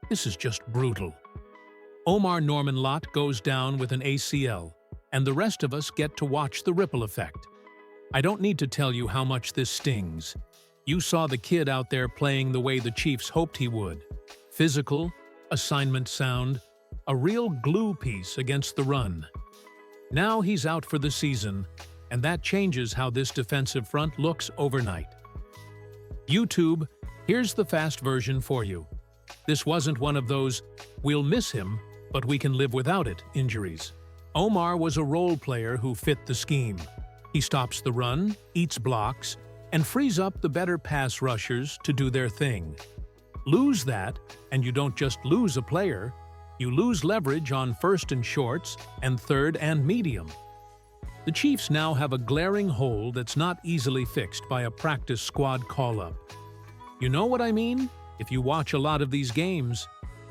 This is just brutal. Omar Norman-Lott goes down with an ACL, and the rest of us get to watch the ripple effect. I don't need to tell you how much this stings. You saw the kid out there playing the way the Chiefs hoped he would. Physical, assignment sound, a real glue piece against the run. Now he's out for the season, and that changes how this defensive front looks overnight. YouTube, here's the fast version for you. This wasn't one of those, we'll miss him, but we can live without it, injuries. Omar was a role player who fit the scheme. He stops the run, eats blocks, and frees up the better pass rushers to do their thing. Lose that, and you don't just lose a player, you lose leverage on first and shorts and third and medium. The Chiefs now have a glaring hole that's not easily fixed by a practice squad call-up. You know what I mean? If you watch a lot of these games,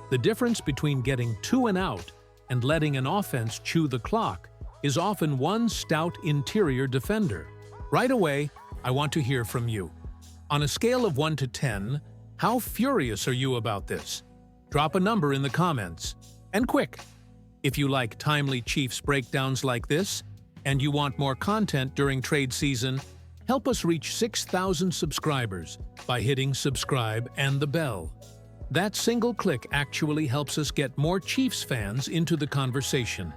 the difference between getting 2 and out and letting an offense chew the clock is often one stout interior defender. Right away, I want to hear from you. On a scale of 1 to 10, how furious are you about this? Drop a number in the comments. And quick, if you like timely Chiefs breakdowns like this, and you want more content during trade season, help us reach 6,000 subscribers by hitting subscribe and the bell. That single click actually helps us get more Chiefs fans into the conversation.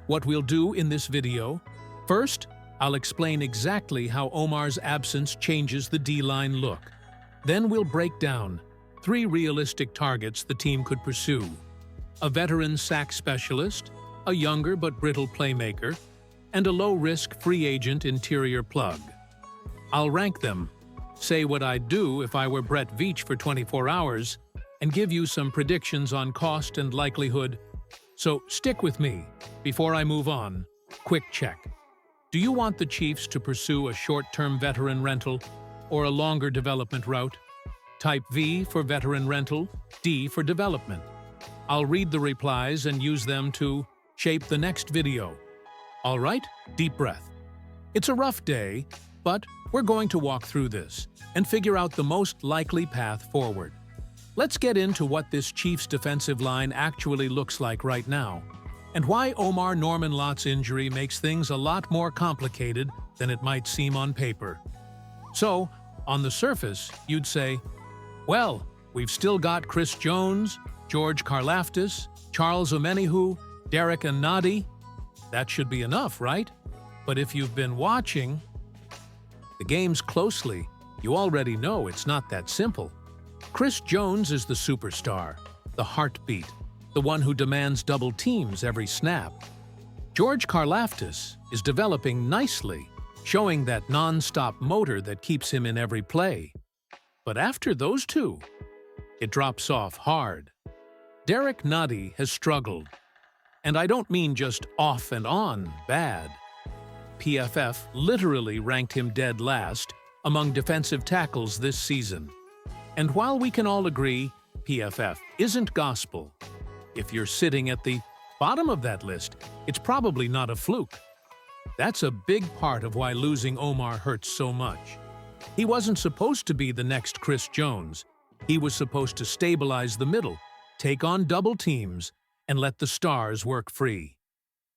What we'll do in this video: first, I'll explain exactly how Omar's absence changes the D-line look. Then we'll break down 3 realistic targets the team could pursue: a veteran sack specialist, a younger but brittle playmaker, and a low-risk free agent interior plug. I'll rank them, say what I'd do if I were Brett Veach for 24 hours, and give you some predictions on cost and likelihood. So stick with me. Before I move on, quick check. Do you want the Chiefs to pursue a short-term veteran rental or a longer development route? Type V for veteran rental, D for development. I'll read the replies and use them to shape the next video. All right, deep breath. It's a rough day, but we're going to walk through this and figure out the most likely path forward. Let's get into what this Chiefs defensive line actually looks like right now, and why Omar Norman-Lott's injury makes things a lot more complicated than it might seem on paper. So, on the surface, you'd say, well, we've still got Chris Jones, George Karlaftis, Charles Omenihu, Derek Nnadi. That should be enough, right? But if you've been watching the games closely, you already know it's not that simple. Chris Jones is the superstar, the heartbeat, the one who demands double teams every snap. George Karlaftis is developing nicely, showing that non-stop motor that keeps him in every play. But after those two, it drops off hard. Derek Nnadi has struggled, and I don't mean just off and on bad. PFF literally ranked him dead last among defensive tackles this season. And while we can all agree PFF isn't gospel, if you're sitting at the bottom of that list, it's probably not a fluke. That's a big part of why losing Omar hurts so much. He wasn't supposed to be the next Chris Jones. He was supposed to stabilize the middle, take on double teams, and let the stars work free.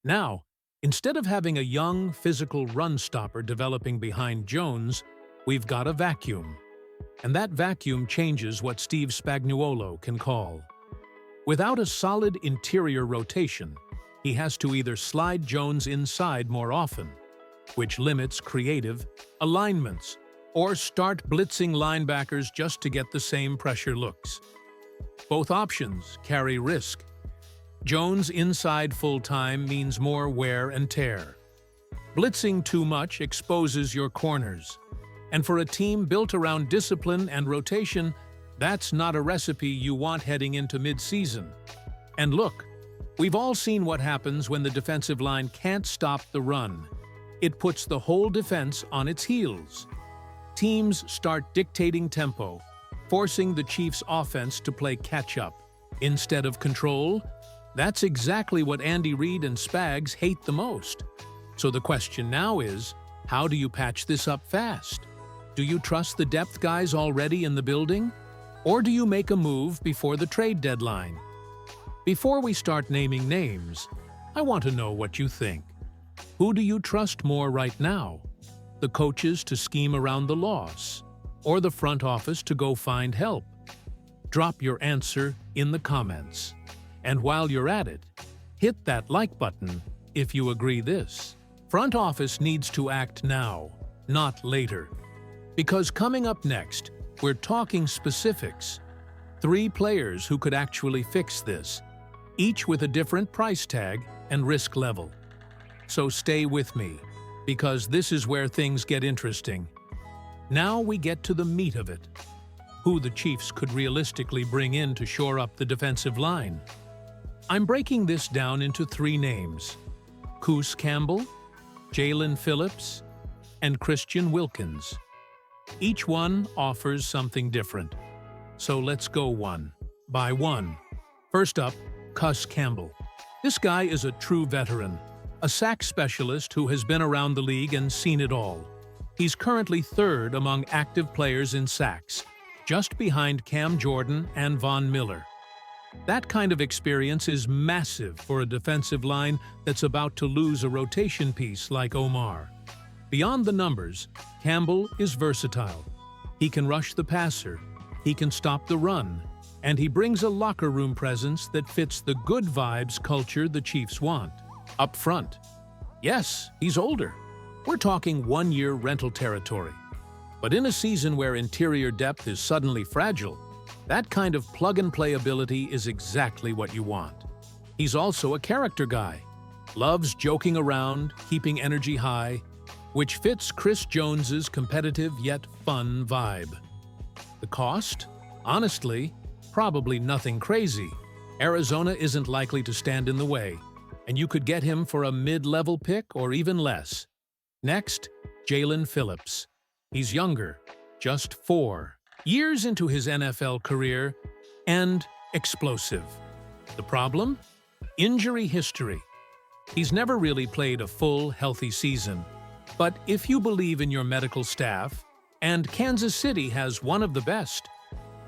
Now, instead of having a young, physical run stopper developing behind Jones, we've got a vacuum. And that vacuum changes what Steve Spagnuolo can call. Without a solid interior rotation, he has to either slide Jones inside more often, which limits creative alignments, or start blitzing linebackers just to get the same pressure looks. Both options carry risk. Jones inside full-time means more wear and tear. Blitzing too much exposes your corners. And for a team built around discipline and rotation, that's not a recipe you want heading into mid-season. And look, we've all seen what happens when the defensive line can't stop the run. It puts the whole defense on its heels. Teams start dictating tempo, forcing the Chiefs' offense to play catch-up instead of control. That's exactly what Andy Reid and Spags hate the most. So the question now is, how do you patch this up fast? Do you trust the depth guys already in the building? Or do you make a move before the trade deadline? Before we start naming names, I want to know what you think. Who do you trust more right now? The coaches to scheme around the loss, or the front office to go find help? Drop your answer in the comments. And while you're at it, hit that like button if you agree this. Front office needs to act now, not later. Because coming up next, we're talking specifics. 3 players who could actually fix this, each with a different price tag and risk level. So stay with me, because this is where things get interesting. Now we get to the meat of it. Who the Chiefs could realistically bring in to shore up the defensive line. I'm breaking this down into 3 names: Coos Campbell, Jalen Phillips, and Christian Wilkins. Each one offers something different. So let's go one by one. First up, Coos Campbell. This guy is a true veteran, a sack specialist who has been around the league and seen it all. He's currently 3rd among active players in sacks, just behind Cam Jordan and Von Miller. That kind of experience is massive for a defensive line that's about to lose a rotation piece like Omar. Beyond the numbers, Campbell is versatile. He can rush the passer, he can stop the run, and he brings a locker room presence that fits the good vibes culture the Chiefs want. Up front, yes, he's older. We're talking 1-year rental territory. But in a season where interior depth is suddenly fragile, that kind of plug-and-play ability is exactly what you want. He's also a character guy. Loves joking around, keeping energy high, which fits Chris Jones's competitive yet fun vibe. The cost? Honestly, probably nothing crazy. Arizona isn't likely to stand in the way, and you could get him for a mid-level pick or even less. Next, Jalen Phillips. He's younger, just 4 years into his NFL career, and explosive. The problem? Injury history. He's never really played a full, healthy season. But if you believe in your medical staff, and Kansas City has one of the best,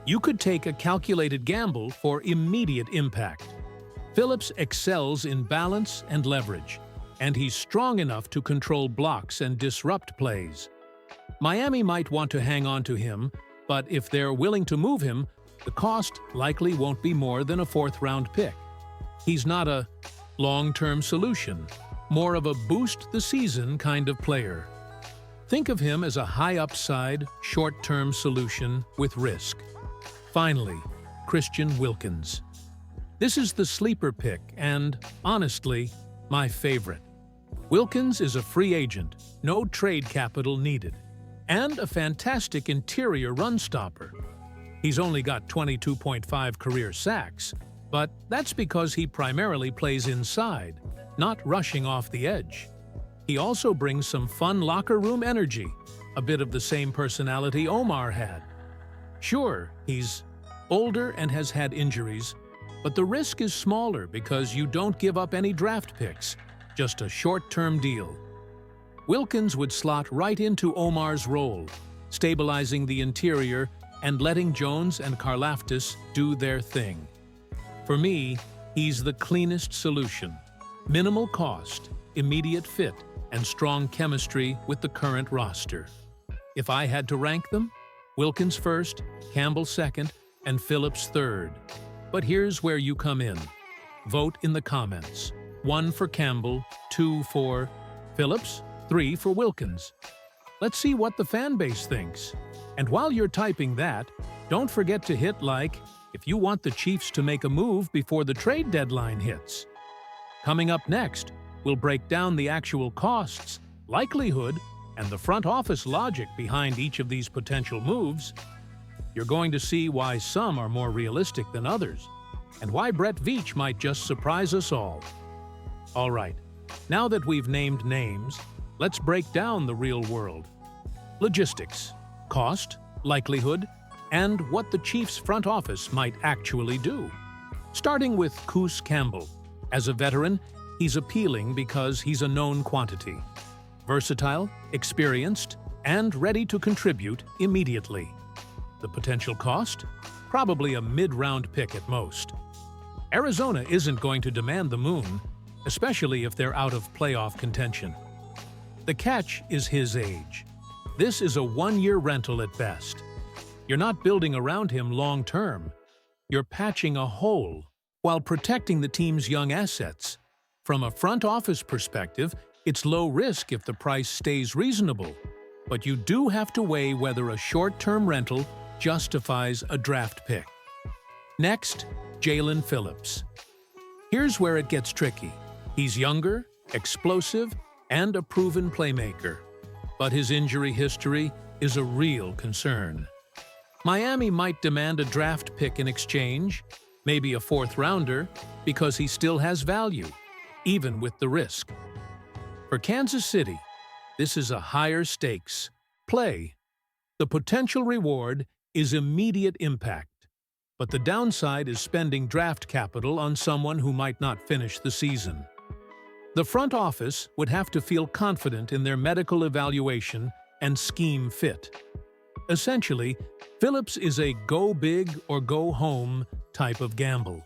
you could take a calculated gamble for immediate impact. Phillips excels in balance and leverage, and he's strong enough to control blocks and disrupt plays. Miami might want to hang on to him, but if they're willing to move him, the cost likely won't be more than a 4th-round pick. He's not a long-term solution, more of a boost-the-season kind of player. Think of him as a high-upside, short-term solution with risk. Finally, Christian Wilkins. This is the sleeper pick and, honestly, my favorite. Wilkins is a free agent, no trade capital needed, and a fantastic interior run stopper. He's only got 22.5 career sacks, but that's because he primarily plays inside, not rushing off the edge. He also brings some fun locker room energy, a bit of the same personality Omar had. Sure, he's older and has had injuries, but the risk is smaller because you don't give up any draft picks, just a short-term deal. Wilkins would slot right into Omar's role, stabilizing the interior and letting Jones and Karlaftis do their thing. For me, he's the cleanest solution. Minimal cost, immediate fit, and strong chemistry with the current roster. If I had to rank them, Wilkins first, Campbell second, and Phillips third. But here's where you come in. Vote in the comments. 1 for Campbell, 2 for Phillips, 3 for Wilkins. Let's see what the fan base thinks. And while you're typing that, don't forget to hit like if you want the Chiefs to make a move before the trade deadline hits. Coming up next, we'll break down the actual costs, likelihood, and the front office logic behind each of these potential moves. You're going to see why some are more realistic than others, and why Brett Veach might just surprise us all. All right, now that we've named names, let's break down the real world. Logistics, cost, likelihood, and what the Chiefs' front office might actually do. Starting with Coos Campbell. As a veteran, he's appealing because he's a known quantity. Versatile, experienced, and ready to contribute immediately. The potential cost? Probably a mid-round pick at most. Arizona isn't going to demand the moon, especially if they're out of playoff contention. The catch is his age. This is a one-year rental at best. You're not building around him long-term. You're patching a hole while protecting the team's young assets. From a front office perspective, it's low risk if the price stays reasonable, but you do have to weigh whether a short-term rental justifies a draft pick. Next, Jalen Phillips. Here's where it gets tricky. He's younger, explosive, and a proven playmaker, but his injury history is a real concern. Miami might demand a draft pick in exchange, maybe a fourth-rounder, because he still has value, even with the risk. For Kansas City, this is a higher stakes play. The potential reward is immediate impact, but the downside is spending draft capital on someone who might not finish the season. The front office would have to feel confident in their medical evaluation and scheme fit. Essentially, Phillips is a go big or go home type of gamble.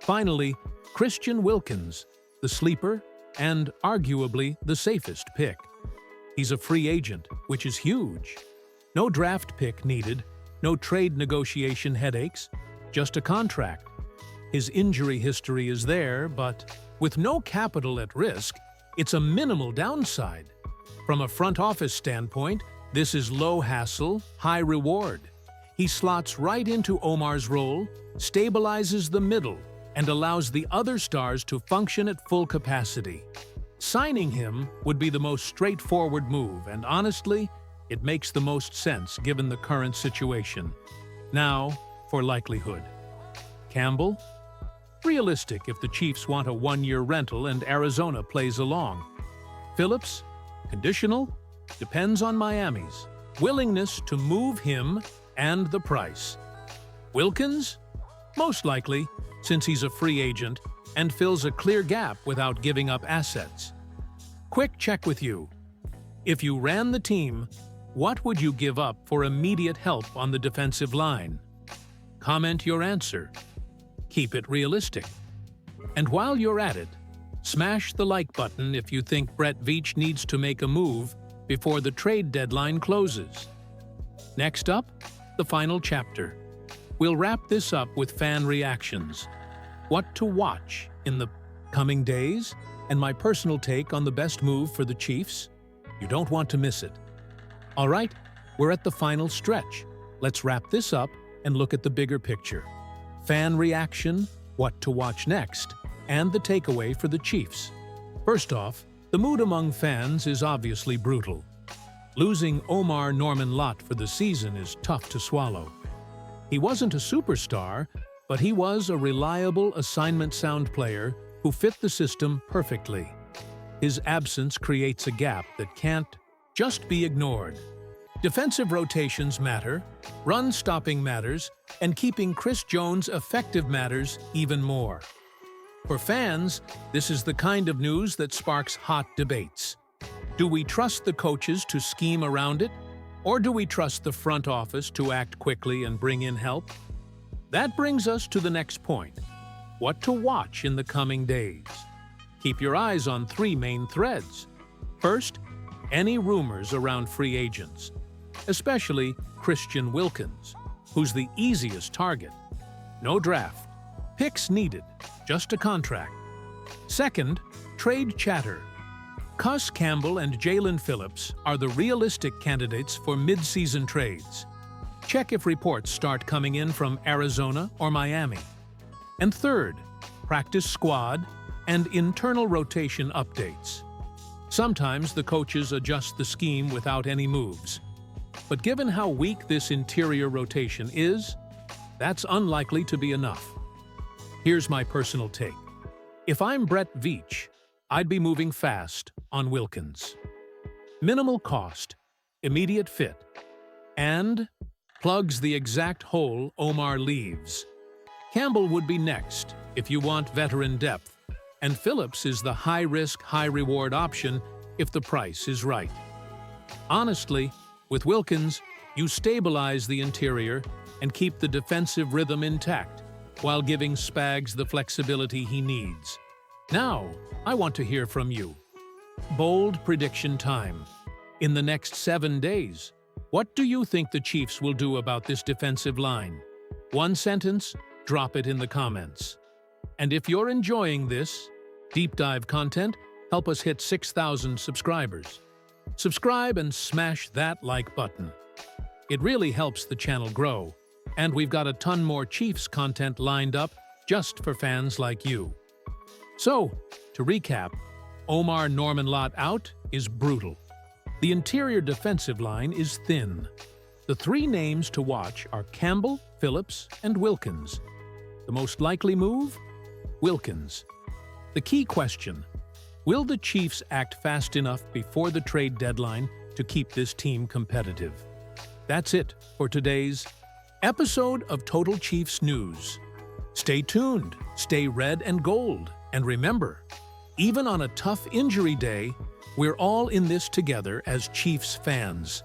Finally, Christian Wilkins, the sleeper and arguably the safest pick. He's a free agent, which is huge. No draft pick needed, no trade negotiation headaches, just a contract. His injury history is there, but with no capital at risk, it's a minimal downside. From a front office standpoint, this is low hassle, high reward. He slots right into Omar's role, stabilizes the middle, and allows the other stars to function at full capacity. Signing him would be the most straightforward move, and honestly, it makes the most sense given the current situation. Now, for likelihood. Campbell? Realistic if the Chiefs want a one-year rental and Arizona plays along. Phillips? Conditional? Depends on Miami's willingness to move him and the price. Wilkins? Most likely, since he's a free agent and fills a clear gap without giving up assets. Quick check with you. If you ran the team, what would you give up for immediate help on the defensive line? Comment your answer. Keep it realistic. And while you're at it, smash the like button if you think Brett Veach needs to make a move before the trade deadline closes. Next up, the final chapter. We'll wrap this up with fan reactions, what to watch in the coming days, and my personal take on the best move for the Chiefs. You don't want to miss it. All right, we're at the final stretch. Let's wrap this up and look at the bigger picture. Fan reaction, what to watch next, and the takeaway for the Chiefs. First off, the mood among fans is obviously brutal. Losing Omar Norman Lott for the season is tough to swallow. He wasn't a superstar, but he was a reliable assignment sound player who fit the system perfectly. His absence creates a gap that can't just be ignored. Defensive rotations matter, run stopping matters, and keeping Chris Jones effective matters even more. For fans, this is the kind of news that sparks hot debates. Do we trust the coaches to scheme around it, or do we trust the front office to act quickly and bring in help? That brings us to the next point. What to watch in the coming days. Keep your eyes on three main threads. First, any rumors around free agents, especially Christian Wilkins, who's the easiest target. No draft. Picks needed, just a contract. Second, trade chatter. Cus Campbell and Jalen Phillips are the realistic candidates for mid-season trades. Check if reports start coming in from Arizona or Miami. And third, practice squad and internal rotation updates. Sometimes the coaches adjust the scheme without any moves. But given how weak this interior rotation is, that's unlikely to be enough. Here's my personal take. If I'm Brett Veach, I'd be moving fast on Wilkins. Minimal cost, immediate fit, and plugs the exact hole Omar leaves. Campbell would be next if you want veteran depth, and Phillips is the high-risk, high-reward option if the price is right. Honestly, with Wilkins, You stabilize the interior and keep the defensive rhythm intact, while giving Spags the flexibility he needs. Now, I want to hear from you. Bold prediction time. In the next 7 days, what do you think the Chiefs will do about this defensive line? One sentence, drop it in the comments. And if you're enjoying this deep dive content, help us hit 6,000 subscribers. Subscribe and smash that like button. It really helps the channel grow, and we've got a ton more Chiefs content lined up just for fans like you. So, to recap, Omar Norman Lott out is brutal. The interior defensive line is thin. The 3 names to watch are Campbell, Phillips, and Wilkins. The most likely move? Wilkins. The key question: will the Chiefs act fast enough before the trade deadline to keep this team competitive? That's it for today's episode of Total Chiefs News. Stay tuned, stay red and gold, and remember, even on a tough injury day, we're all in this together as Chiefs fans.